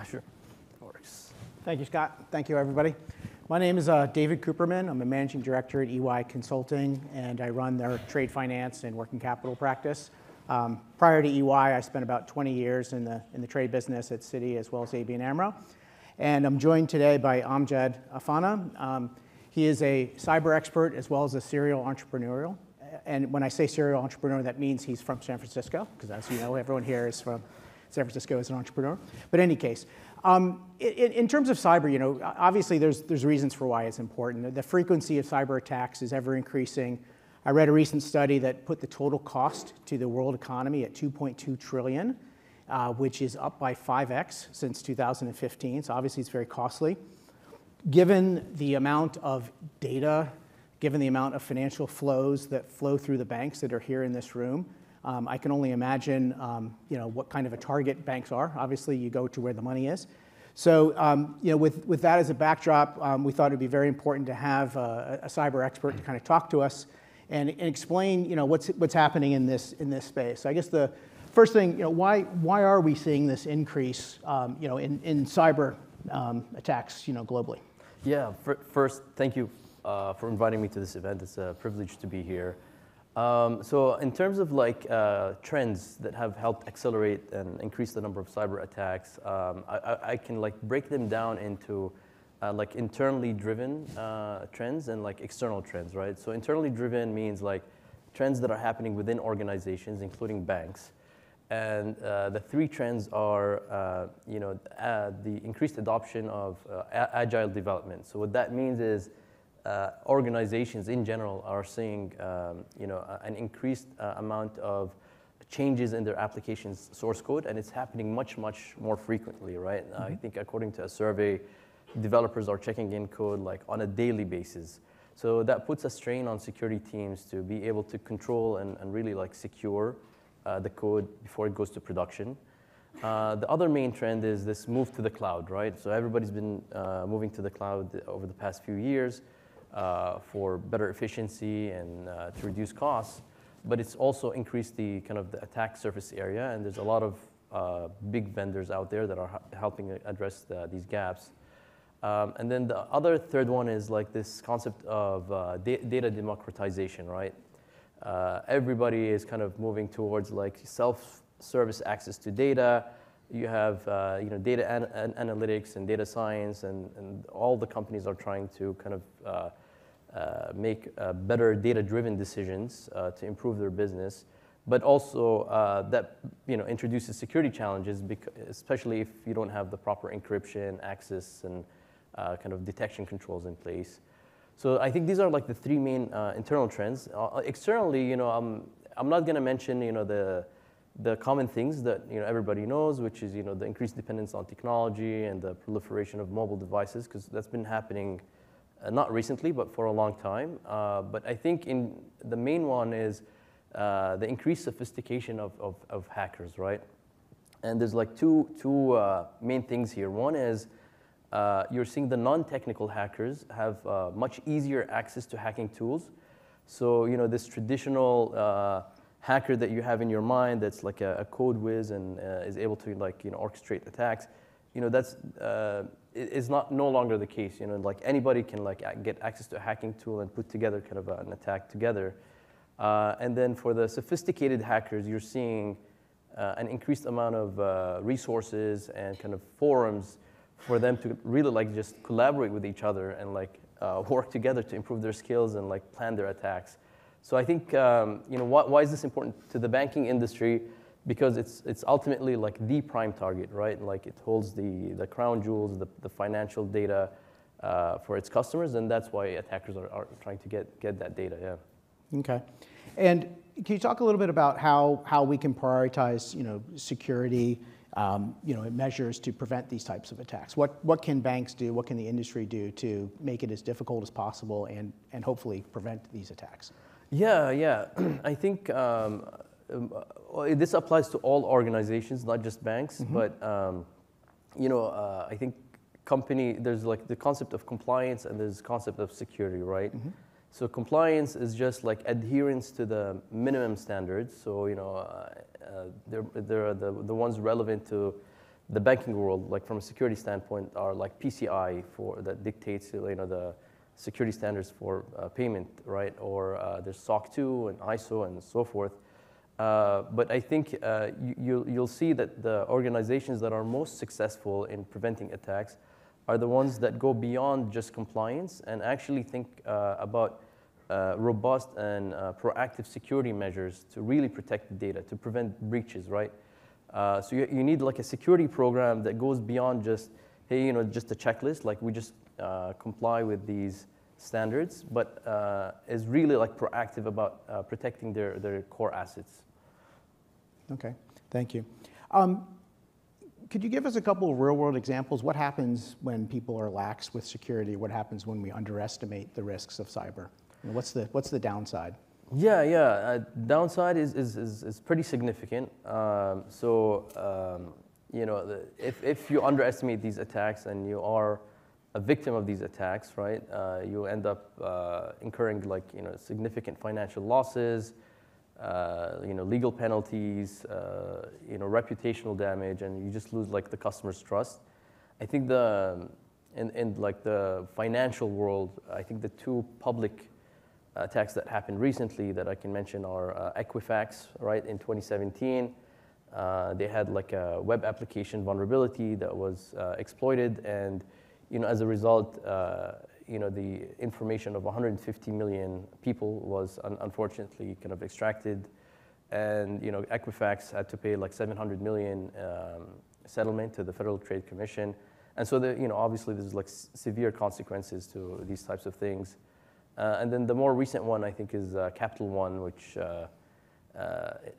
Sure. Works. Thank you, Scott. Thank you, everybody. My name is David Cooperman. I'm a managing director at EY Consulting, and I run their trade finance and working capital practice. Prior to EY, I spent about 20 years in the trade business at Citi as well as ABN AMRO. And I'm joined today by Amjad Afanah. He is a cyber expert as well as a serial entrepreneurial. And when I say serial entrepreneur, that means he's from San Francisco, because as you know, everyone here is from San Francisco as an entrepreneur. But in any case, in terms of cyber, you know, obviously there's reasons for why it's important. The frequency of cyber attacks is ever increasing. I read a recent study that put the total cost to the world economy at $2.2 trillion, which is up by 5x since 2015. So obviously it's very costly. Given the amount of data, given the amount of financial flows that flow through the banks that are here in this room, I can only imagine you know, what kind of a target banks are. Obviously, you go to where the money is. So you know, with that as a backdrop, we thought it would be very important to have a cyber expert to kind of talk to us and explain, you know, what's happening in this space. So I guess the first thing, you know, why are we seeing this increase, you know, in cyber attacks, you know, globally? Yeah. First, thank you for inviting me to this event. It's a privilege to be here. So in terms of like trends that have helped accelerate and increase the number of cyber attacks, I can like break them down into like internally driven trends and like external trends, right? So internally driven means like trends that are happening within organizations, including banks. And the three trends are, you know, the increased adoption of agile development. So what that means is organizations in general are seeing, you know, an increased amount of changes in their applications source code, and it's happening much, much more frequently, right? Mm-hmm. I think according to a survey, developers are checking in code like on a daily basis. So that puts a strain on security teams to be able to control and really like secure the code before it goes to production. The other main trend is this move to the cloud, right? So everybody's been moving to the cloud over the past few years for better efficiency and to reduce costs, but it's also increased the kind of the attack surface area, and there's a lot of big vendors out there that are helping address these gaps. And then the other third one is like this concept of data democratization, right? Everybody is kind of moving towards like self-service access to data. You have you know, data analytics and data science, and all the companies are trying to kind of make better data-driven decisions to improve their business. But also that, you know, introduces security challenges, especially if you don't have the proper encryption, access, and kind of detection controls in place. So I think these are like the three main internal trends. Externally, you know, I'm not going to mention, you know, the common things that, you know, everybody knows, which is, you know, the increased dependence on technology and the proliferation of mobile devices, because that's been happening not recently, but for a long time. But I think the main one is the increased sophistication of hackers, right? And there's like two main things here. One is you're seeing the non-technical hackers have much easier access to hacking tools. So, you know, this traditional hacker that you have in your mind that's like a code whiz and is able to like, you know, orchestrate attacks, you know, that's is no longer the case. You know, like anybody can like get access to a hacking tool and put together kind of an attack together. And then for the sophisticated hackers, you're seeing an increased amount of resources and kind of forums for them to really like just collaborate with each other and like work together to improve their skills and like plan their attacks. So I think, you know, why is this important to the banking industry? Because it's ultimately like the prime target, right? Like it holds the crown jewels, the financial data for its customers, and that's why attackers are trying to get that data, yeah. Okay. And can you talk a little bit about how we can prioritize, you know, security, you know, measures to prevent these types of attacks? What can banks do? What can the industry do to make it as difficult as possible and hopefully prevent these attacks? Yeah. I think this applies to all organizations, not just banks. Mm-hmm. But you know, I think there's like the concept of compliance and there's the concept of security, right? Mm-hmm. So compliance is just like adherence to the minimum standards. So, you know, they're the ones relevant to the banking world, like from a security standpoint, are like PCI that dictates the security standards for payment, right? Or there's SOC 2 and ISO and so forth. But I think you'll see that the organizations that are most successful in preventing attacks are the ones that go beyond just compliance and actually think about robust and proactive security measures to really protect the data, to prevent breaches, right? So you need like a security program that goes beyond just, hey, just a checklist, like we just comply with these standards, but is really like proactive about protecting their core assets. Okay, thank you. Could you give us a couple of real-world examples? What happens when people are lax with security? What happens when we underestimate the risks of cyber? What's the downside? Yeah. Downside is pretty significant. If you underestimate these attacks and you are a victim of these attacks, right, you end up incurring significant financial losses, legal penalties, reputational damage, and you just lose the customer's trust. I think in the financial world, I think the two public attacks that happened recently that I can mention are Equifax, right, in 2017. They had a web application vulnerability that was exploited, and as a result, the information of 150 million people was unfortunately kind of extracted, and Equifax had to pay $700 million settlement to the Federal Trade Commission, and so obviously there's severe consequences to these types of things. And then the more recent one I think is Capital One, which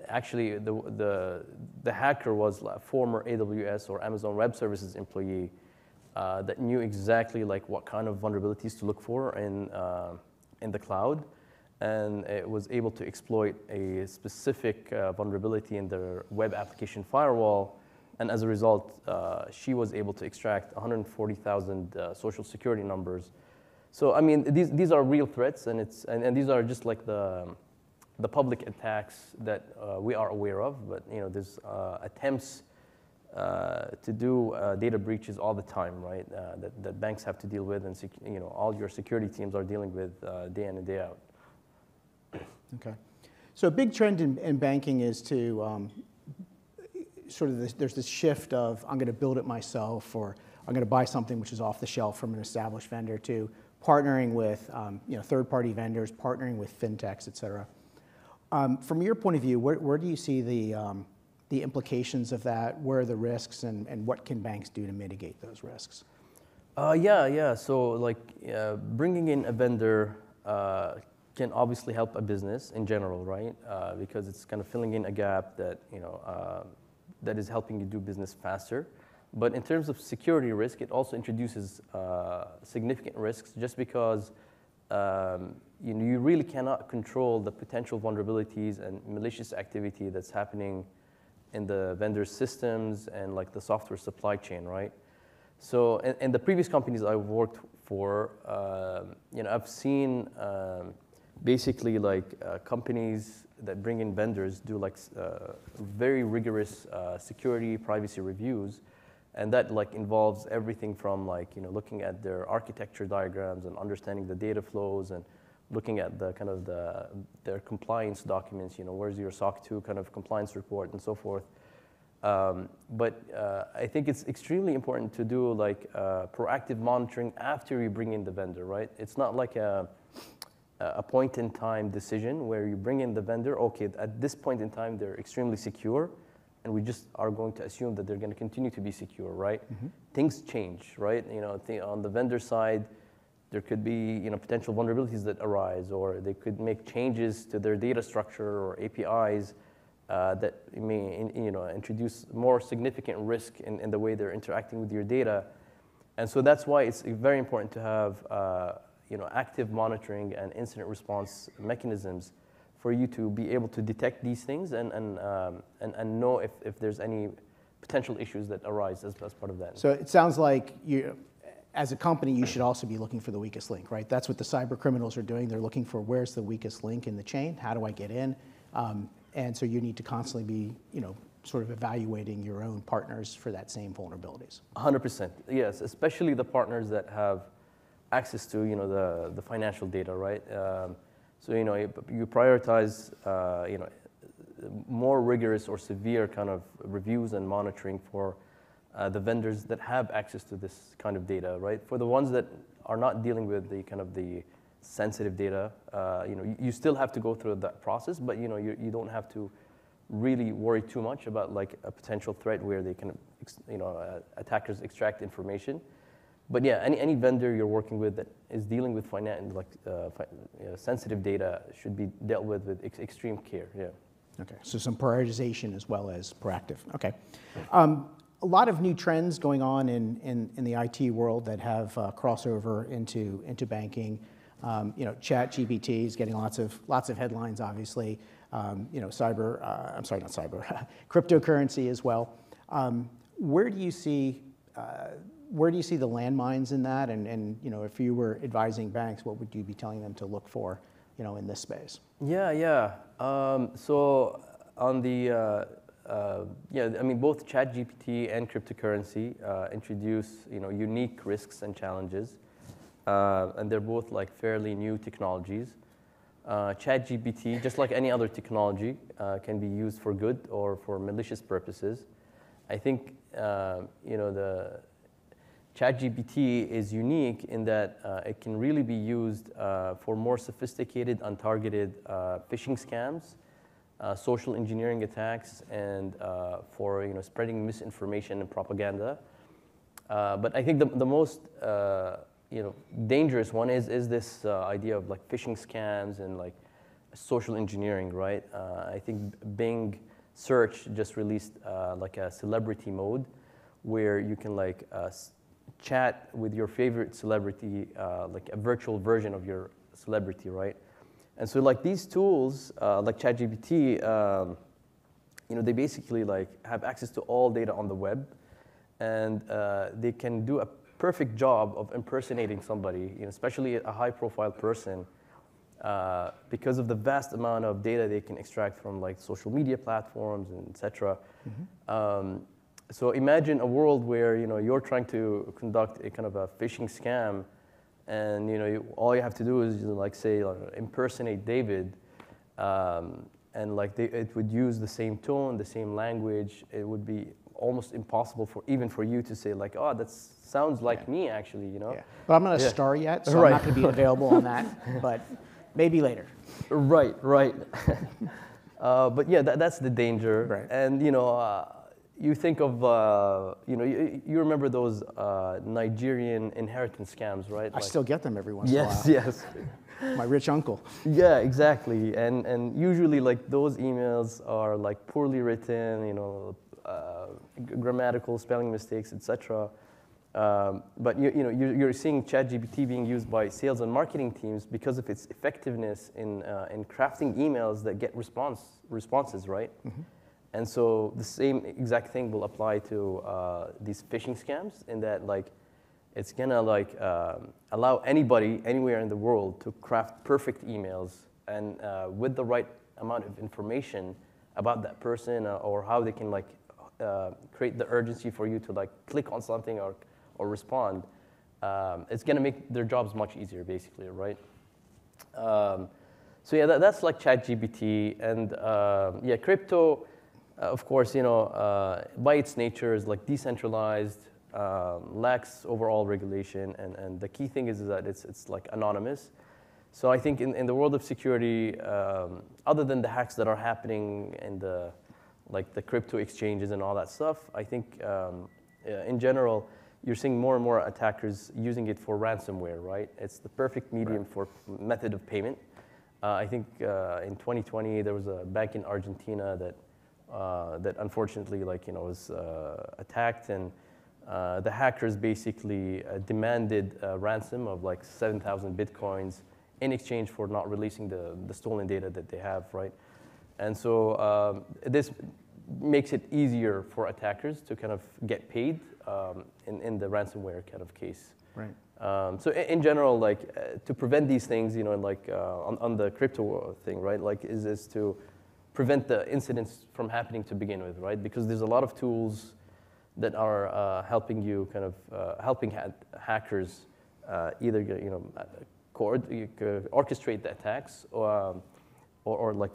actually the hacker was a former AWS or Amazon Web Services employee that knew exactly what kind of vulnerabilities to look for in the cloud, and it was able to exploit a specific vulnerability in their web application firewall, and as a result, she was able to extract 140,000 social security numbers. So I mean, these are real threats, and these are just the public attacks that we are aware of. But there's attempts to do data breaches all the time, right? That banks have to deal with, and all your security teams are dealing with day in and day out. Okay, so a big trend in banking is to there's this shift of I'm going to build it myself, or I'm going to buy something which is off the shelf from an established vendor, to partnering with third-party vendors, partnering with fintechs, et cetera. From your point of view, where do you see the implications of that? Where are the risks, and what can banks do to mitigate those risks? Yeah. So bringing in a vendor can obviously help a business in general, right? Because it's kind of filling in a gap that that is helping you do business faster. But in terms of security risk, it also introduces significant risks, just because you really cannot control the potential vulnerabilities and malicious activity that's happening in the vendor's systems and the software supply chain, right? So in the previous companies I've worked for, I've seen basically companies that bring in vendors do very rigorous security privacy reviews. And that involves everything from looking at their architecture diagrams and understanding the data flows, and looking at their compliance documents. Where's your SOC 2 kind of compliance report and so forth. But I think it's extremely important to do proactive monitoring after you bring in the vendor, right? It's not a point in time decision where you bring in the vendor. Okay, at this point in time they're extremely secure, and we just are going to assume that they're going to continue to be secure, right? Mm-hmm. Things change, right? On the vendor side, there could be potential vulnerabilities that arise, or they could make changes to their data structure or APIs that may introduce more significant risk in the way they're interacting with your data. And so that's why it's very important to have active monitoring and incident response mechanisms for you to be able to detect these things and know if there's any potential issues that arise as part of that. So it sounds like as a company, you should also be looking for the weakest link, right? That's what the cyber criminals are doing. They're looking for where's the weakest link in the chain, how do I get in? And so you need to constantly be sort of evaluating your own partners for that same vulnerabilities. 100%, yes, especially the partners that have access to, the financial data, right? So, you prioritize, more rigorous or severe kind of reviews and monitoring for the vendors that have access to this kind of data, right? For the ones that are not dealing with the kind of the sensitive data, you still have to go through that process, but you don't have to really worry too much about like a potential threat where they can, attackers extract information. But yeah, any vendor you're working with that is dealing with sensitive data should be dealt with extreme care. Yeah. Okay, so some prioritization as well as proactive. Okay. A lot of new trends going on in the IT world that have crossover into banking. ChatGPT is getting lots of headlines, obviously. Cryptocurrency as well. Where do you see the landmines in that? And if you were advising banks, what would you be telling them to look for, in this space? Yeah. So on the both ChatGPT and cryptocurrency introduce unique risks and challenges, and they're both like fairly new technologies. ChatGPT, just like any other technology, can be used for good or for malicious purposes. I think the ChatGPT is unique in that it can really be used for more sophisticated, untargeted phishing scams, social engineering attacks, and for spreading misinformation and propaganda. But I think the most dangerous one is this idea of like phishing scams and like social engineering, right? I think Bing search just released like a celebrity mode where you can like chat with your favorite celebrity, like a virtual version of your celebrity, right? And so like these tools, like ChatGPT, they basically like have access to all data on the web, and they can do a perfect job of impersonating somebody, especially a high-profile person, because of the vast amount of data they can extract from like social media platforms and et cetera. Mm-hmm. So imagine a world where you're trying to conduct a kind of a phishing scam, and all you have to do is like say impersonate David, and like it would use the same tone, the same language. It would be almost impossible for you to say like, oh, that sounds like me actually, Yeah. But I'm not a star yet, so I'm not going to be available on that. But maybe later. Right. But yeah, that's the danger. Right. And you think of you remember those Nigerian inheritance scams, right? I still get them every once in a while. Yes. My rich uncle. Yeah, exactly. And usually like those emails are like poorly written, grammatical spelling mistakes, etc. But you're seeing ChatGPT being used by sales and marketing teams because of its effectiveness in crafting emails that get responses, right? Mm-hmm. And so the same exact thing will apply to these phishing scams, in that like it's gonna like allow anybody anywhere in the world to craft perfect emails, and with the right amount of information about that person, or how they can like create the urgency for you to like click on something or respond. It's gonna make their jobs much easier, basically, right? So yeah, that's like ChatGPT, and crypto. Of course, by its nature is like decentralized, lacks overall regulation, and the key thing is that it's like anonymous. So I think in the world of security, other than the hacks that are happening in the crypto exchanges and all that stuff, I think in general, you're seeing more and more attackers using it for ransomware, right? It's the perfect medium for method of payment. I think in 2020 there was a bank in Argentina that unfortunately was attacked, and the hackers basically demanded a ransom of like 7,000 bitcoins in exchange for not releasing the stolen data that they have, right? And so this makes it easier for attackers to kind of get paid in the ransomware kind of case. Right. So in general, to prevent these things, on the crypto thing, right? Is to prevent the incidents from happening to begin with, right? Because there's a lot of tools that are helping you kind of helping hackers either orchestrate the attacks or like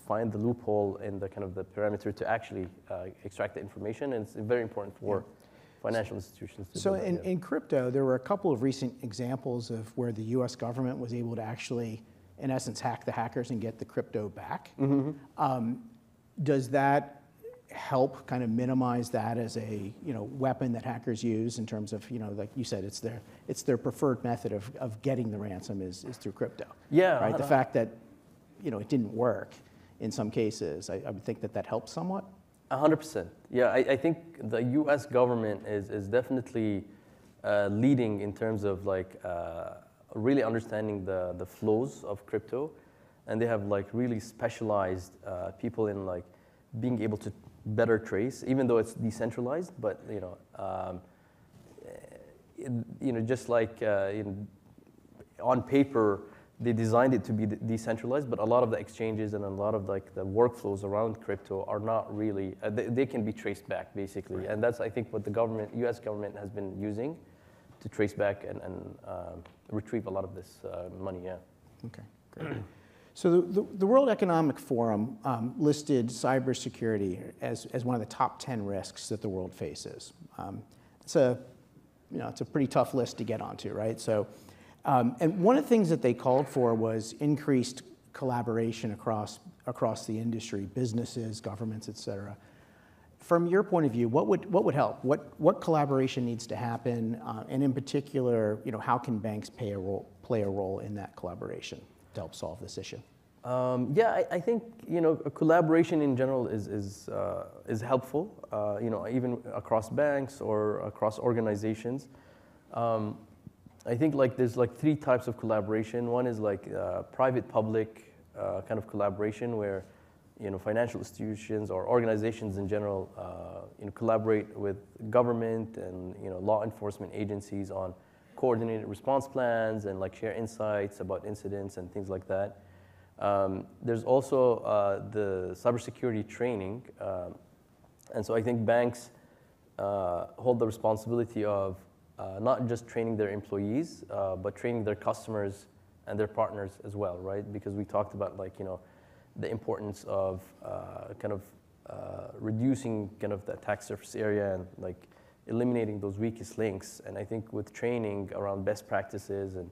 find the loophole in the kind of the parameter to actually extract the information, and it's very important for financial institutions to So do that, in crypto, there were a couple of recent examples of where the U.S. government was able to actually, in essence, hack the hackers and get the crypto back. Does that help kind of minimize that as a weapon that hackers use in terms of like you said, it's their preferred method of getting the ransom is through crypto? Yeah. Right. The fact that it didn't work in some cases, I would think that helps somewhat. 100%. Yeah, I think the U.S. government is definitely leading in terms of like really understanding the flows of crypto, and they have like really specialized people in like being able to better trace, even though it's decentralized. But just like on paper, they designed it to be decentralized, but a lot of the exchanges and a lot of like the workflows around crypto are not really, they can be traced back basically. Right. And that's, I think, what the U.S. government has been using to trace back and retrieve a lot of this money, yeah. Okay, great. So the World Economic Forum listed cybersecurity as one of the top 10 risks that the world faces. It's a pretty tough list to get onto, right? So. And one of the things that they called for was increased collaboration across the industry, businesses, governments, et cetera. From your point of view, what would help? What collaboration needs to happen? And in particular, how can banks play a role in that collaboration to help solve this issue? I think a collaboration in general is helpful. Even across banks or across organizations. I think like there's like three types of collaboration. One is like private-public kind of collaboration where financial institutions or organizations in general collaborate with government and law enforcement agencies on coordinated response plans and like share insights about incidents and things like that. There's also the cybersecurity training, and so I think banks hold the responsibility of not just training their employees, but training their customers and their partners as well, right? Because we talked about like the importance of reducing kind of the attack surface area and like eliminating those weakest links. And I think with training around best practices and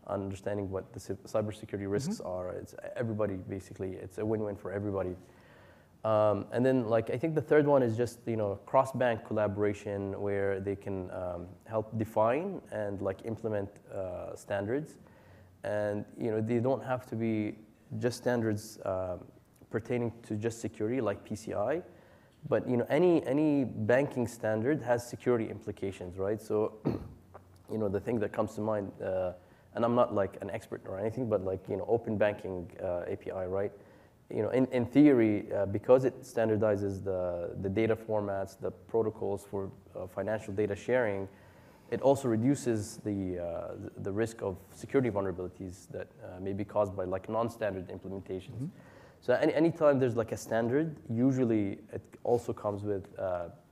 understanding what the cybersecurity risks are, it's everybody basically. It's a win-win for everybody. And then, like, I think the third one is just cross-bank collaboration where they can help define and like implement standards, and they don't have to be just standards pertaining to just security like PCI, but any banking standard has security implications, right? So, the thing that comes to mind, and I'm not like an expert or anything, but like open banking API, right? In theory, because it standardizes the data formats, the protocols for financial data sharing, it also reduces the risk of security vulnerabilities that may be caused by like non-standard implementations. So anytime there's like a standard, usually it also comes with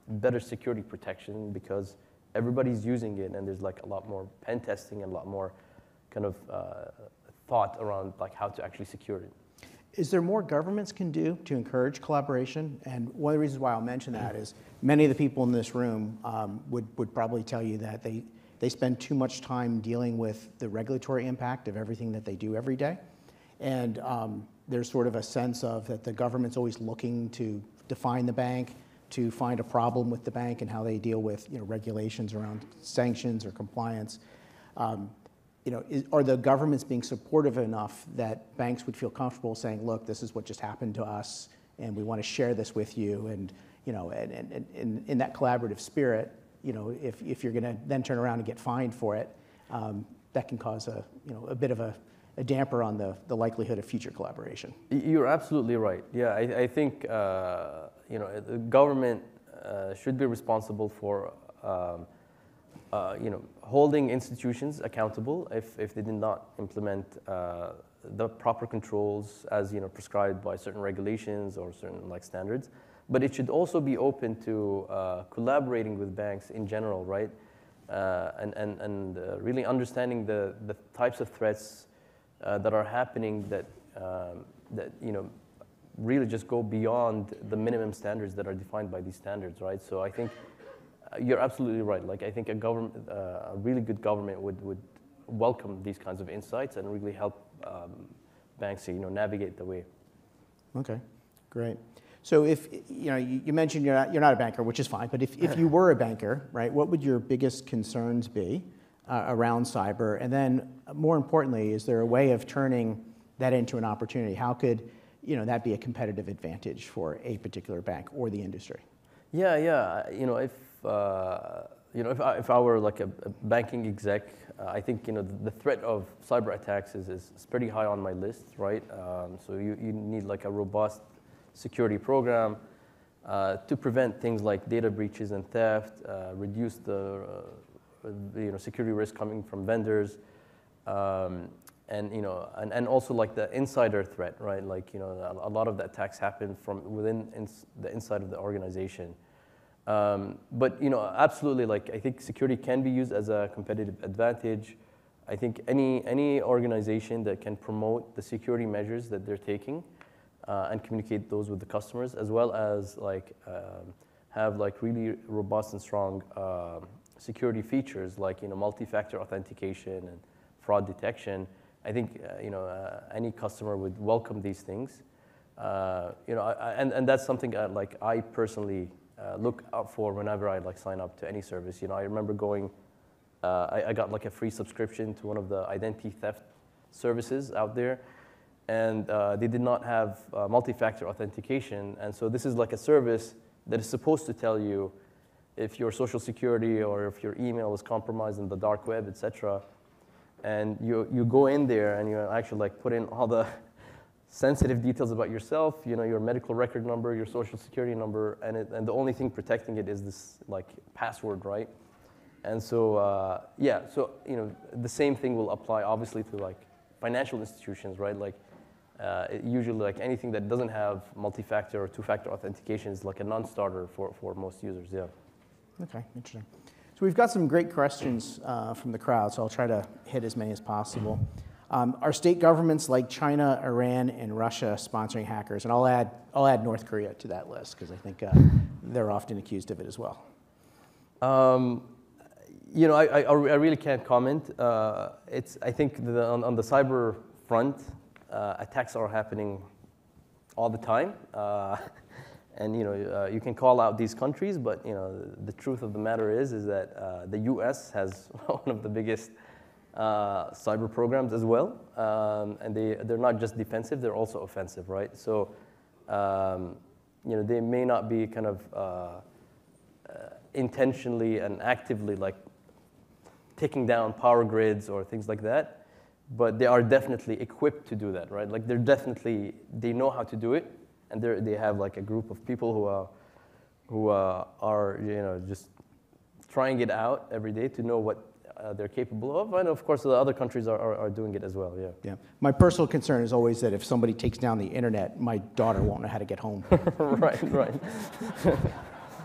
better security protection because everybody's using it, and there's like a lot more pen testing and a lot more kind of thought around like how to actually secure it. Is there more governments can do to encourage collaboration? And one of the reasons why I'll mention that is many of the people in this room would probably tell you that they spend too much time dealing with the regulatory impact of everything that they do every day. And there's sort of a sense of that the government's always looking to define the bank, to find a problem with the bank and how they deal with regulations around sanctions or compliance. Are the governments being supportive enough that banks would feel comfortable saying, look, this is what just happened to us, and we want to share this with you, and and in that collaborative spirit, if you're going to then turn around and get fined for it, that can cause a bit of a damper on the likelihood of future collaboration. You're absolutely right. Yeah, I think the government should be responsible for holding institutions accountable if they did not implement the proper controls as prescribed by certain regulations or certain like standards, but it should also be open to collaborating with banks in general, right? And really understanding the types of threats that are happening that really just go beyond the minimum standards that are defined by these standards, right? So I think you're absolutely right. Like I think a really good government would welcome these kinds of insights and really help banks to navigate the way. Okay, great. So if you mentioned you're not a banker, which is fine, but if you were a banker, right, what would your biggest concerns be around cyber? And then more importantly, is there a way of turning that into an opportunity? How could that be a competitive advantage for a particular bank or the industry? Yeah. If I were like a banking exec, I think the threat of cyber attacks is pretty high on my list, right? So you need like a robust security program to prevent things like data breaches and theft, reduce the security risk coming from vendors, and also like the insider threat, right? Like a lot of the attacks happen from within the inside of the organization. But absolutely, like I think security can be used as a competitive advantage. I think any organization that can promote the security measures that they're taking and communicate those with the customers, as well as like have like really robust and strong security features like multi-factor authentication and fraud detection. I think any customer would welcome these things. And that's something like I personally look out for whenever I like sign up to any service. I remember going, I got like a free subscription to one of the identity theft services out there, and they did not have multi-factor authentication. And so this is like a service that is supposed to tell you if your social security or if your email is compromised in the dark web, etc. And you go in there and you actually like put in all the sensitive details about yourself, your medical record number, your social security number, and the only thing protecting it is this like password, right? And so the same thing will apply obviously to like financial institutions, right? Like usually like anything that doesn't have multi-factor or two-factor authentication is like a non-starter for most users. Yeah. Okay, interesting. So we've got some great questions from the crowd, so I'll try to hit as many as possible. Are state governments like China, Iran, and Russia sponsoring hackers? And I'll add North Korea to that list because I think they're often accused of it as well. I really can't comment. I think on the cyber front, attacks are happening all the time. And you can call out these countries, but the truth of the matter is that the U.S. has one of the biggest cyber programs as well, and they're not just defensive; they're also offensive, right? So they may not be kind of intentionally and actively like taking down power grids or things like that, but they are definitely equipped to do that, right? Like they know how to do it. And they have like a group of people who are just trying it out every day to know what they're capable of, and of course the other countries are doing it as well. Yeah. Yeah. My personal concern is always that if somebody takes down the internet, my daughter won't know how to get home. Right. I'm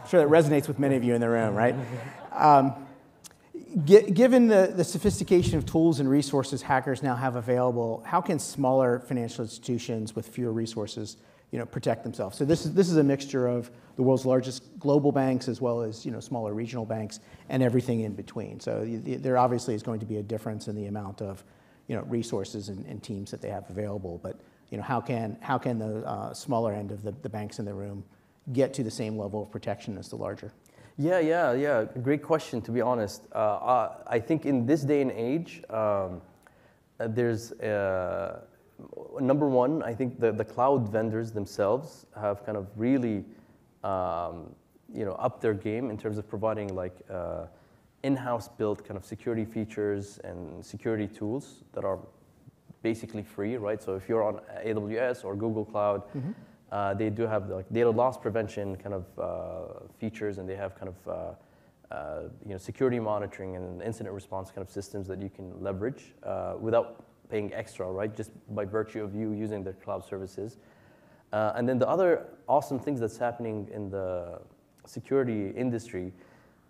sure that resonates with many of you in the room, right? Given the sophistication of tools and resources hackers now have available, how can smaller financial institutions with fewer resources protect themselves? So this is a mixture of the world's largest global banks as well as smaller regional banks and everything in between. So there obviously is going to be a difference in the amount of resources and teams that they have available. But how can the smaller end of the banks in the room get to the same level of protection as the larger? Yeah. Great question. To be honest, I think in this day and age, there's. Number one, I think the cloud vendors themselves have kind of really, upped their game in terms of providing like in-house built kind of security features and security tools that are basically free, right? So if you're on AWS or Google Cloud, they do have like data loss prevention kind of features, and they have kind of security monitoring and incident response kind of systems that you can leverage without paying extra, right? Just by virtue of you using their cloud services. And then the other awesome things that's happening in the security industry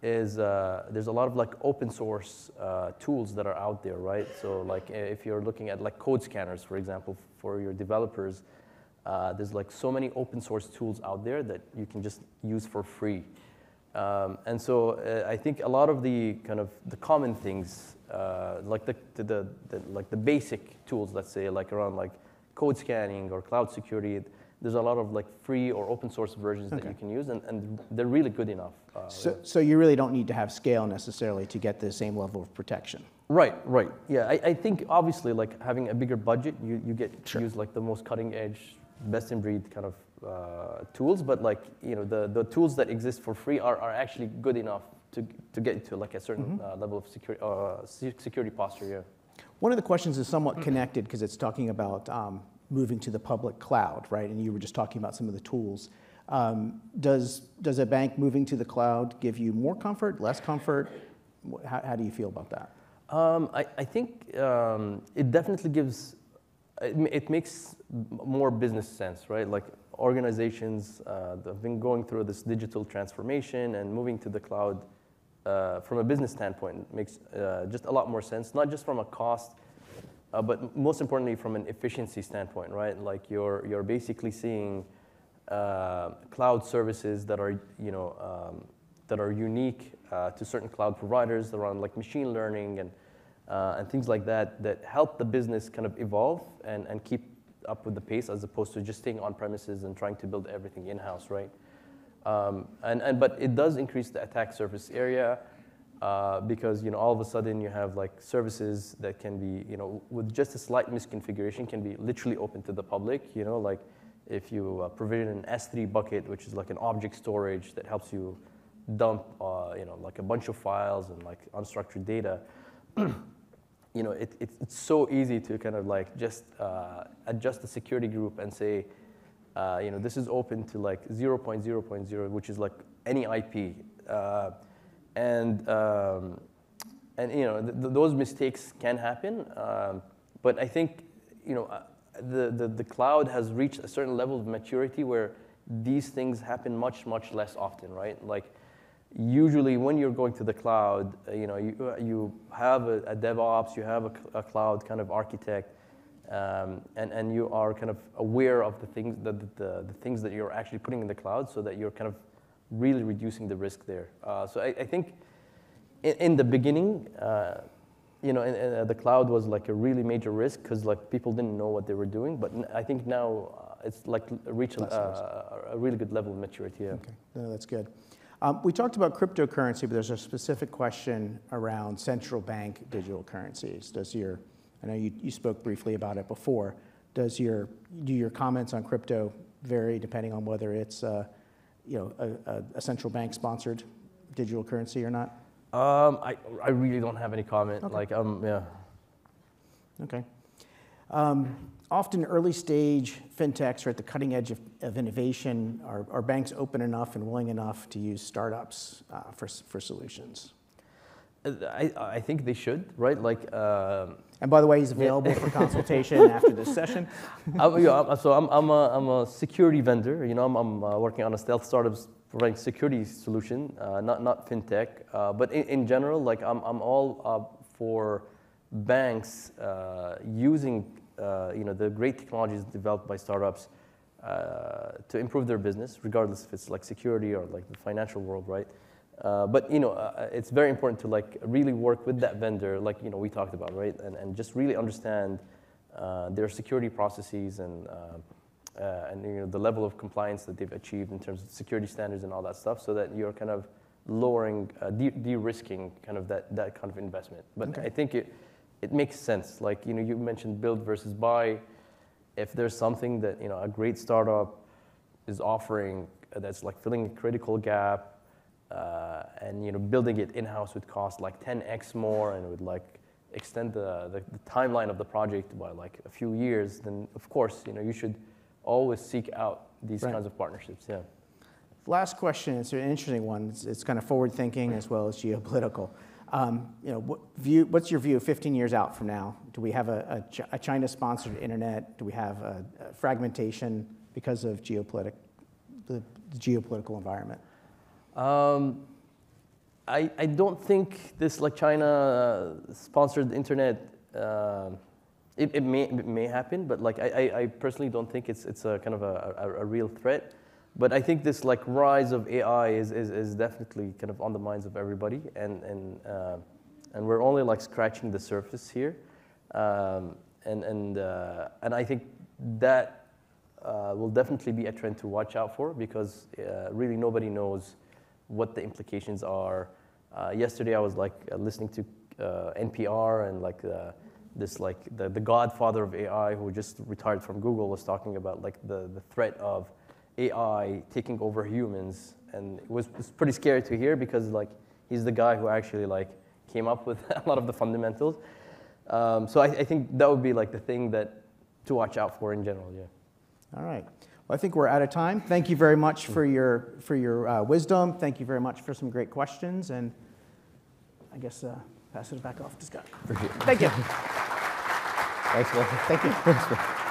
is there's a lot of like open source tools that are out there, right? So like if you're looking at like code scanners, for example, for your developers, there's like so many open source tools out there that you can just use for free. And so I think a lot of the kind of the common things, like the basic tools, let's say, like around like code scanning or cloud security, there's a lot of like free or open source versions that you can use, and they're really good enough. So you really don't need to have scale necessarily to get the same level of protection. Right. Yeah, I think obviously like having a bigger budget, you get to use like the most cutting edge, best in breed kind of tools, but like, you know, the tools that exist for free are actually good enough to get to like a certain level of security posture, yeah. One of the questions is somewhat connected because it's talking about moving to the public cloud, right? And you were just talking about some of the tools. Does a bank moving to the cloud give you more comfort, less comfort? How do you feel about that? I think it definitely gives, it makes more business sense, right? Like organizations have been going through this digital transformation, and moving to the cloud from a business standpoint makes just a lot more sense, not just from a cost, but most importantly from an efficiency standpoint, right? Like you're basically seeing cloud services that are, you know, that are unique to certain cloud providers around like machine learning and things like that that help the business kind of evolve and keep up with the pace, as opposed to just staying on premises and trying to build everything in-house, right? But it does increase the attack surface area because, you know, all of a sudden you have like services that can be, you know, with just a slight misconfiguration can be literally open to the public, you know, like if you provision an S3 bucket, which is like an object storage that helps you dump, you know, like a bunch of files and like unstructured data, you know, it's so easy to kind of like just adjust the security group and say, you know, this is open to like 0.0.0, which is like any IP. And you know, those mistakes can happen. But I think, you know, the cloud has reached a certain level of maturity where these things happen much less often, right? Like usually when you're going to the cloud, you know, you have a DevOps, you have a cloud kind of architect, and you are kind of aware of the things the things that you're actually putting in the cloud, so that you're kind of really reducing the risk there. So I think in the beginning, you know, the cloud was like a really major risk because like people didn't know what they were doing. But I think now it's like reached a really good level of maturity. Yeah. Okay, no, that's good. We talked about cryptocurrency, but there's a specific question around central bank digital currencies. I know you spoke briefly about it before. Do your comments on crypto vary depending on whether it's you know, a central bank sponsored digital currency or not? I really don't have any comment. Okay. Like yeah. Okay. Often early stage fintechs are at the cutting edge of innovation. Are banks open enough and willing enough to use startups for solutions? I think they should, right? Like. And by the way, he's available for consultation after this session. So I'm a security vendor. You know, I'm working on a stealth startup providing security solution, not fintech. But in general, like I'm all for banks using you know, the great technologies developed by startups to improve their business, regardless if it's like security or like the financial world, right? But you know, it's very important to like really work with that vendor, like, you know, we talked about, right? And just really understand their security processes and you know, the level of compliance that they've achieved in terms of security standards and all that stuff, so that you're kind of lowering, de-risking kind of that kind of investment. But okay. I think it makes sense. Like, you know, you mentioned build versus buy. If there's something that, you know, a great startup is offering that's like filling a critical gap, and, you know, building it in-house would cost like 10x more and it would like extend the timeline of the project by like a few years, then of course, you know, you should always seek out these kinds of partnerships. Yeah. Last question, it's an interesting one. It's kind of forward thinking as well as geopolitical. You know, what's your view 15 years out from now? Do we have a China-sponsored internet? Do we have a fragmentation because of the geopolitical environment? I don't think this like China-sponsored internet. It may happen, but like I personally don't think it's a kind of a real threat. But I think this like rise of AI is definitely kind of on the minds of everybody, and we're only like scratching the surface here, and I think that will definitely be a trend to watch out for, because really nobody knows what the implications are. Yesterday I was like listening to NPR, and like the godfather of AI, who just retired from Google, was talking about like the threat of AI taking over humans, and it's pretty scary to hear, because like he's the guy who actually like came up with a lot of the fundamentals. So I think that would be like the thing that to watch out for in general. Yeah. All right. Well, I think we're out of time. Thank you very much for your wisdom. Thank you very much for some great questions, and I guess pass it back off to Scott. Appreciate it. Thank you. Thanks, man. Thank you.